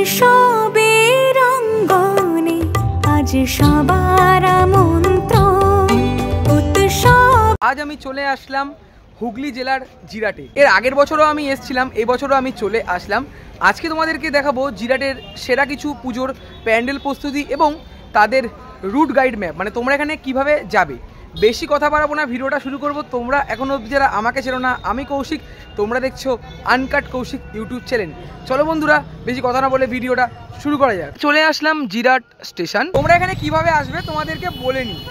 উৎসবের অঙ্গনে আজ সবার আমন্ত্রণ। আজ আমি চলে আসলাম হুগলি জেলার জিরাটে। এর আগের বছরও আমি এসেছিলাম, এবছরও আমি চলে আসলাম। আজকে তোমাদেরকে দেখাবো জিরাটের সেরা কিছু পুজোর প্যান্ডেল প্রস্তুতি এবং তাদের রুট গাইড ম্যাপ, মানে তোমরা এখানে কিভাবে যাবে। বেশি কথা বাড়াবো না, ভিডিওটা শুরু করব। তোমরা এখনও যারা আমাকে চেনো না, আমি কৌশিক, তোমরা দেখছো আনকাট কৌশিক ইউটিউব চ্যানেল। চলো বন্ধুরা, বেশি কথা না বলে ভিডিওটা শুরু করা যাক। চলে আসলাম জিরাট স্টেশন। তোমরা এখানে কিভাবে আসবে তোমাদেরকে বলে নিই।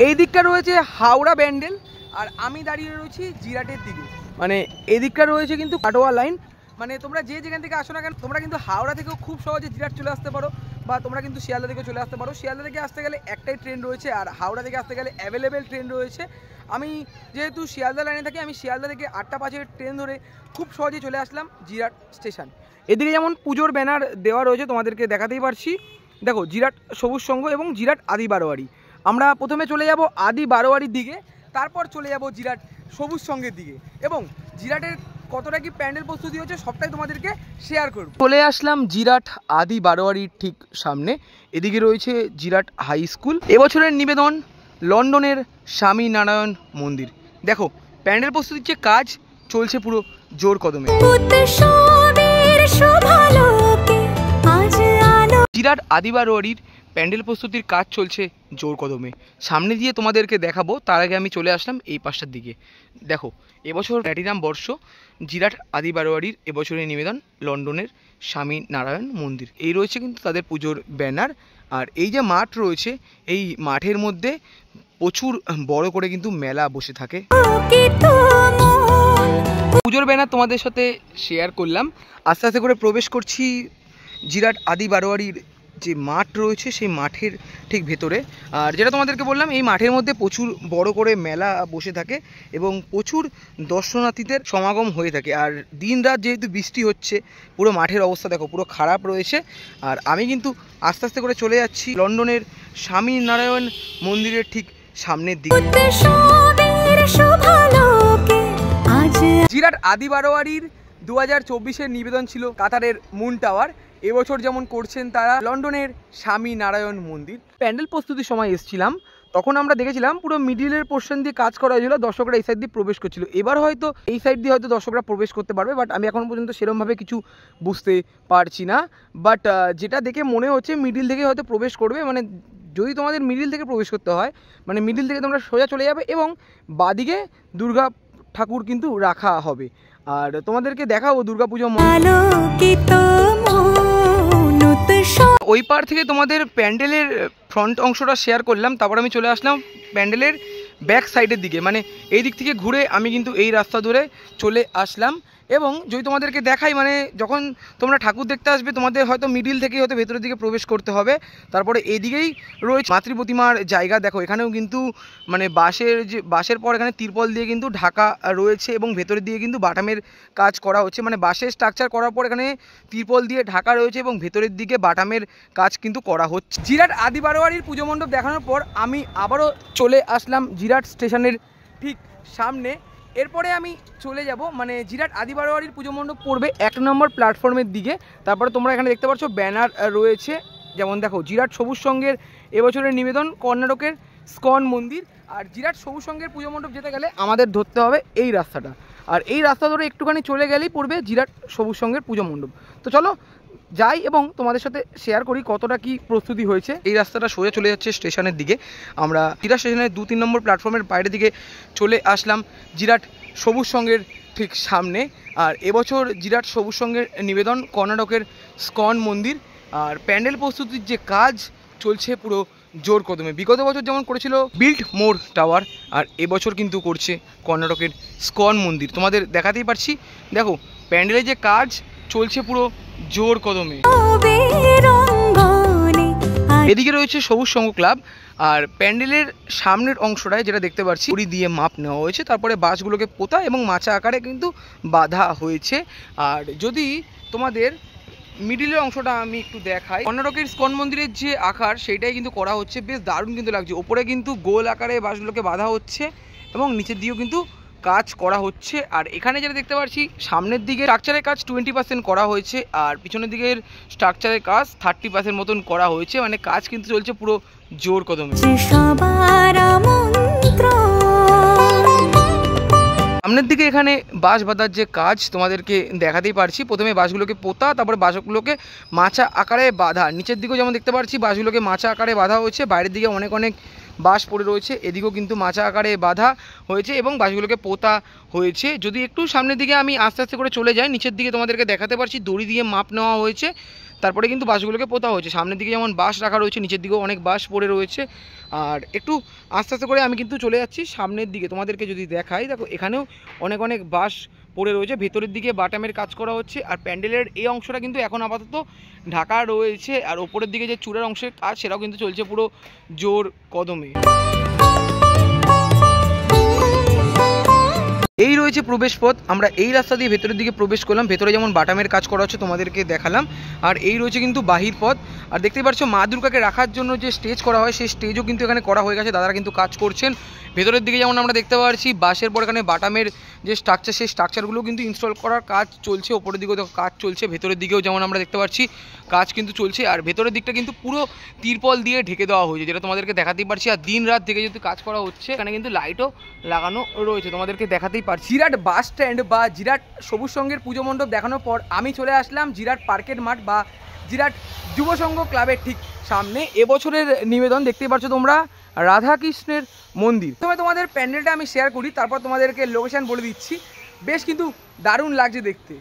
এই দিকটা রয়েছে হাওড়া ব্যান্ডেল, আর আমি দাঁড়িয়ে রয়েছি জিরাটের দিকে। মানে এদিকটা রয়েছে কিন্তু কাটোয়া লাইন। মানে তোমরা যে যেখান থেকে আসো না কেন, তোমরা কিন্তু হাওড়া থেকেও খুব সহজে জিরাট চলে আসতে পারো, বা তোমরা কিন্তু শিয়ালদা থেকে চলে আসতে পারো। শিয়ালদা থেকে আসতে গেলে একটাই ট্রেন রয়েছে, আর হাওড়া থেকে আসতে গেলে অ্যাভেলেবেল ট্রেন রয়েছে। আমি যেহেতু শিয়ালদা লাইনে থাকি, আমি শিয়ালদা থেকে 8টা 5-এর ট্রেন ধরে খুব সহজে চলে আসলাম জিরাট স্টেশন। এদিকে যেমন পুজোর ব্যানার দেওয়া রয়েছে, তোমাদেরকে দেখাতেই পারছি। দেখো, জিরাট সবুজ সংঘ এবং জিরাট আদি বারোয়ারি। আমরা প্রথমে চলে যাব আদি বারোয়ারির দিকে, তারপর চলে যাব জিরাট সবুজ সংঘের দিকে, এবং জিরাটের কতটা কি প্যান্ডেল প্রস্তুতি হচ্ছে সবটাই তোমাদেরকে শেয়ার করব। চলে আসলাম জিরাট আদি বারোয়ারির ঠিক সামনে। এদিকে রয়েছে জিরাট হাই স্কুল। এবছরের নিবেদন লন্ডনের স্বামী নারায়ণ মন্দির। দেখো, প্যান্ডেল প্রস্তুতির যে কাজ চলছে পুরো জোর কদমে। জিরাট আদি বারোয়ারির প্যান্ডেল প্রস্তুতির কাজ চলছে জোর কদমে। সামনে দিয়ে তোমাদেরকে দেখাবো, তার আগে আমি চলে আসলাম এই পাশটার দিকে। দেখো, এবছর প্ল্যাটিনাম বর্ষ জিরাট আদি বারোয়ারির এবছরের নিবেদন লন্ডনের স্বামী নারায়ণ মন্দির। এই রয়েছে কিন্তু তাদের পুজোর ব্যানার। আর এই যে মাঠ রয়েছে, এই মাঠের মধ্যে প্রচুর বড় করে কিন্তু মেলা বসে থাকে। পুজোর ব্যানার তোমাদের সাথে শেয়ার করলাম। আস্তে আস্তে করে প্রবেশ করছি জিরাট আদি বারোয়ারির যে মাঠ রয়েছে সেই মাঠের ঠিক ভেতরে। আর যেটা তোমাদেরকে বললাম, এই মাঠের মধ্যে প্রচুর বড় করে মেলা বসে থাকে এবং প্রচুর দর্শনার্থীদের সমাগম হয়ে থাকে। আর দিন রাত যেহেতু বৃষ্টি হচ্ছে, পুরো মাঠের অবস্থা দেখো পুরো খারাপ রয়েছে। আর আমি কিন্তু আস্তে আস্তে করে চলে যাচ্ছি লন্ডনের স্বামী নারায়ণ মন্দিরের ঠিক সামনের দিকে। জিরাট আদি বারোয়ারির 2024-এর নিবেদন ছিল কাতারের মুন টাওয়ার। এবছর যেমন করছেন তারা লন্ডনের স্বামী নারায়ণ মন্দির। প্যান্ডেল প্রস্তুতির সময় এসেছিলাম, তখন আমরা দেখেছিলাম পুরো মিডিলের পোর্শন দিয়ে কাজ করা হয়েছিল, দর্শকরা এই সাইড দিয়ে প্রবেশ করছিল। এবার হয়তো এই সাইড দিয়ে হয়তো দর্শকরা প্রবেশ করতে পারবে, বাট আমি এখন পর্যন্ত সেরকমভাবে কিছু বুঝতে পারছি না। বাট যেটা দেখে মনে হচ্ছে মিডিল থেকে হয়তো প্রবেশ করবে। মানে যদি তোমাদের মিডিল থেকে প্রবেশ করতে হয়, মানে মিডিল থেকে তোমরা সোজা চলে যাবে এবং বাদিকে দুর্গা ঠাকুর কিন্তু রাখা হবে। আর তোমাদেরকে দেখাবো দুর্গাপুজো। ওই পার থেকে তোমাদের প্যান্ডেলের ফ্রন্ট অংশটা শেয়ার করলাম, তারপর আমি চলে আসলাম প্যান্ডেলের ব্যাক সাইডের দিকে। মানে এই দিক থেকে ঘুরে আমি কিন্তু এই রাস্তা ধরে চলে আসলাম। এবং যদি তোমাদেরকে দেখাই, মানে যখন তোমরা ঠাকুর দেখতে আসবে, তোমাদের হয়তো মিডিল থেকেই হয়তো ভেতরের দিকে প্রবেশ করতে হবে। তারপরে এইদিকেই রয়েছে মাতৃ প্রতিমার জায়গা। দেখো, এখানেও কিন্তু মানে বাঁশের পর এখানে তিরপল দিয়ে কিন্তু ঢাকা রয়েছে, এবং ভেতরের দিকে কিন্তু বাটামের কাজ করা হচ্ছে। মানে বাঁশের স্ট্রাকচার করার পর এখানে তিরপল দিয়ে ঢাকা রয়েছে এবং ভেতরের দিকে বাটামের কাজ কিন্তু করা হচ্ছে। জিরাট আদি বারোয়ারির পুজো মণ্ডপ দেখানোর পর আমি আবারও চলে আসলাম জিরাট স্টেশনের ঠিক সামনে। এরপরে আমি চলে যাব, মানে জিরাট আদি বারোয়ারির পুজো মণ্ডপ পড়বে 1 নম্বর প্ল্যাটফর্মের দিকে। তারপরে তোমরা এখানে দেখতে পাচ্ছ ব্যানার রয়েছে, যেমন দেখো জিরাট সবুজ সংঘের এবছরের নিবেদন কর্ণাটকের স্কন মন্দির। আর জিরাট সবুজ সংঘের পুজো মণ্ডপ যেতে গেলে আমাদের ধরতে হবে এই রাস্তাটা, আর এই রাস্তা ধরে একটুখানি চলে গেলেই পড়বে জিরাট সবুজ সংঘের পুজো মণ্ডপ। তো চলো যাই এবং তোমাদের সাথে শেয়ার করি কতটা কি প্রস্তুতি হয়েছে। এই রাস্তাটা সোজা চলে যাচ্ছে স্টেশনের দিকে। আমরা জিরাট স্টেশনের 2-3 নম্বর প্ল্যাটফর্মের বাইরের দিকে চলে আসলাম জিরাট সবুজ সংঘের ঠিক সামনে। আর এবছর জিরাট সবুজ সংঘের নিবেদন কর্ণাটকের স্কন মন্দির। আর প্যান্ডেল প্রস্তুতির যে কাজ চলছে পুরো জোর কদমে। বিগত বছর যেমন করেছিল বিল্ট মোর টাওয়ার, আর এবছর কিন্তু করছে কর্ণাটকের স্কন মন্দির। তোমাদের দেখাতেই পারছি, দেখো প্যান্ডেলের যে কাজ চলছে পুরো জোর কদমে। এদিকে রয়েছে সবুজ সংঘ ক্লাব। আর প্যান্ডেলের সামনের অংশটায় যেটা দেখতে পাচ্ছি, উড়ি দিয়ে মাপ নেওয়া হয়েছে, তারপরে বাঁশগুলোকে পোতা এবং মাচা আকারে কিন্তু বাঁধা হয়েছে। আর যদি তোমাদের মিডিলের অংশটা আমি একটু দেখাই, কর্ণাটকের স্কন মন্দিরের যে আকার সেইটাই কিন্তু করা হচ্ছে, বেশ দারুণ কিন্তু লাগছে। ওপরে কিন্তু গোল আকারে বাঁশগুলোকে বাঁধা হচ্ছে এবং নিচের দিকেও কিন্তু কাজ করা হচ্ছে। আর এখানে যেটা দেখতে পাচ্ছি সামনের দিকে স্ট্রাকচারের কাজ 20% করা হয়েছে, আর পিছনের দিকের স্ট্রাকচারের কাজ 30% মতন করা হয়েছে। মানে কাজ কিন্তু চলছে পুরো জোর কদমে। সামনের দিকে এখানে বাঁশ বাঁধার যে কাজ তোমাদেরকে দেখাতেই পারছি। প্রথমে বাঁশগুলোকে পোতা, তারপরে বাঁশগুলোকে মাচা আকারে বাঁধা। নিচের দিকেও যেমন দেখতে পাচ্ছি বাঁশগুলোকে মাচা আকারে বাঁধা হয়েছে, বাইরের দিকে অনেক অনেক বাঁশ পড়ে রয়েছে, এদিকেও কিন্তু মাচা আকারে বাঁধা হয়েছে এবং বাঁশগুলোকে পোতা হয়েছে। যদি একটু সামনের দিকে আমি আস্তে আস্তে করে চলে যাই, নিচের দিকে তোমাদেরকে দেখাতে পারছি দড়ি দিয়ে মাপ নেওয়া হয়েছে, তারপরে কিন্তু বাঁশগুলোকে পোতা হয়েছে। সামনের দিকে যেমন বাঁশ রাখা রয়েছে, নিচের দিকেও অনেক বাঁশ পড়ে রয়েছে। আর একটু আস্তে আস্তে করে আমি কিন্তু চলে যাচ্ছি সামনের দিকে, তোমাদেরকে যদি দেখাই, দেখো এখানেও অনেক অনেক বাঁশ পড়ে রয়েছে। ভেতরের দিকে বাটামের কাজ করা হচ্ছে, আর প্যান্ডেলের এই অংশটা কিন্তু এখন আপাতত ঢাকা রয়েছে। আর ওপরের দিকে যে চূড়ার অংশের কাজ সেটাও কিন্তু চলছে পুরো জোর কদমে। এই রয়েছে প্রবেশ পথ, আমরা এই রাস্তা দিয়ে ভেতরের দিকে প্রবেশ করলাম। ভেতরে যেমন বাটামের কাজ করা হচ্ছে তোমাদেরকে দেখালাম। আর এই রয়েছে কিন্তু বাহির পথ। আর দেখতেই পাচ্ছ মা দুর্গাকে রাখার জন্য যে স্টেজ করা হয় সেই স্টেজও কিন্তু এখানে করা হয়ে গেছে, দাদারা কিন্তু কাজ করছেন। ভেতরের দিকে যেমন আমরা দেখতে পাচ্ছি বাঁশের পর এখানে বাটামের যে স্ট্রাকচার সেই স্ট্রাকচারগুলো কিন্তু ইনস্টল করার কাজ চলছে। ওপরের দিকেও কাজ চলছে, ভেতরের দিকেও যেমন আমরা দেখতে পাচ্ছি কাজ কিন্তু চলছে। আর ভেতরের দিকটা কিন্তু পুরো তিরপল দিয়ে ঢেকে দেওয়া হয়েছে, যেটা তোমাদেরকে দেখাতেই পারছি। আর দিন রাত থেকে যদি কাজ করা হচ্ছে, এখানে কিন্তু লাইটও লাগানো রয়েছে, তোমাদেরকে দেখাতেই পারছি। জিরাট বাস স্ট্যান্ড বা জিরাট সবুজ সংঘের পুজো মণ্ডপ দেখানোর পর আমি চলে আসলাম জিরাট পার্কের মাঠ বা জিরাট যুব সংঘ ক্লাবের ঠিক সামনে। এবছরের নিবেদন দেখতেই পাচ্ছ তোমরা, রাধাকৃষ্ণের মন্দির। তবে তোমাদের প্যান্ডেলটা আমি শেয়ার করি, তারপর তোমাদেরকে লোকেশন বলে দিচ্ছি। বেশ কিন্তু দারুণ লাগছে দেখতে।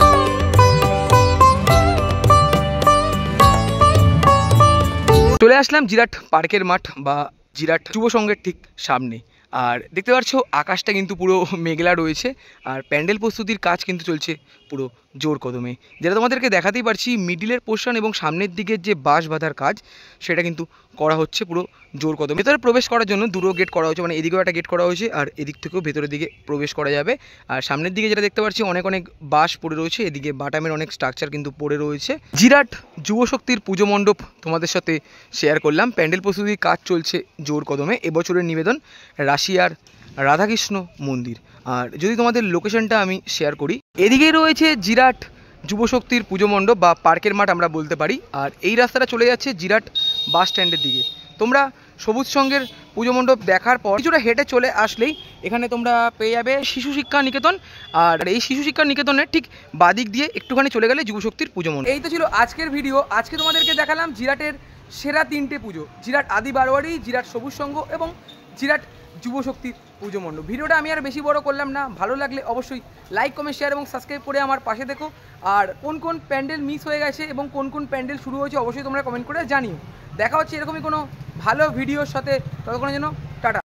চলে আসলাম জিরাট পার্কের মাঠ বা জিরাট যুব সংঘের ঠিক সামনে। আর দেখতে পাচ্ছ আকাশটা কিন্তু পুরো মেঘলা রয়েছে, আর প্যান্ডেল প্রস্তুতির কাজ কিন্তু চলছে পুরো জোর কদমে, যেটা তোমাদেরকে দেখাতেই পারছি। মিডিলের পোর্শন এবং সামনের দিকের যে বাঁশ বাঁধার কাজ সেটা কিন্তু করা হচ্ছে পুরো জোর কদমে। ভেতরে প্রবেশ করার জন্য দুটো গেট করা হয়েছে, মানে এদিকেও একটা গেট করা হয়েছে আর এদিক থেকেও ভেতরের দিকে প্রবেশ করা যাবে। আর সামনের দিকে যেটা দেখতে পাচ্ছি অনেক অনেক বাঁশ পড়ে রয়েছে, এদিকে বাটামের অনেক স্ট্রাকচার কিন্তু পড়ে রয়েছে। জিরাট যুবশক্তির পুজো মণ্ডপ তোমাদের সাথে শেয়ার করলাম। প্যান্ডেল প্রস্তুতির কাজ চলছে জোর কদমে। এবছরের নিবেদন রাশিয়ার রাধাকৃষ্ণ মন্দির। আর যদি তোমাদের লোকেশনটা আমি শেয়ার করি, এদিকেই রয়েছে জিরাট যুবশক্তির পুজো মণ্ডপ বা পার্কের মাঠ আমরা বলতে পারি। আর এই রাস্তাটা চলে যাচ্ছে জিরাট বাস স্ট্যান্ডের দিকে। তোমরা সবুজ সংঘের পুজো মণ্ডপ দেখার পর কিছুটা হেঁটে চলে আসলেই এখানে তোমরা পেয়ে যাবে শিশু শিক্ষা নিকেতন। আর এই শিশু শিক্ষা নিকেতনের ঠিক বাদিক দিয়ে একটুখানি চলে গেলে যুবশক্তির পুজো মণ্ডপ। এই তো ছিল আজকের ভিডিও। আজকে তোমাদেরকে দেখালাম জিরাটের সেরা 3টে পুজো, জিরাট আদি বারোয়ারি, জিরাট সবুজ সংঘ এবং জিরাট যুবশক্তির পুজো মণ্ডপ। ভিডিওটা আমি আর বেশি বড় করলাম না, ভালো লাগলে অবশ্যই লাইক কমেন্ট শেয়ার এবং সাবস্ক্রাইব করে আমার পাশে দেখো। আর কোন কোন প্যান্ডেল মিস হয়ে গেছে এবং কোন কোন প্যান্ডেল শুরু হয়েছে অবশ্যই তোমরা কমেন্ট করে জানিও। দেখা হচ্ছে এরকমই কোনো ভালো ভিডিওর সাথে, ততক্ষণের জন্য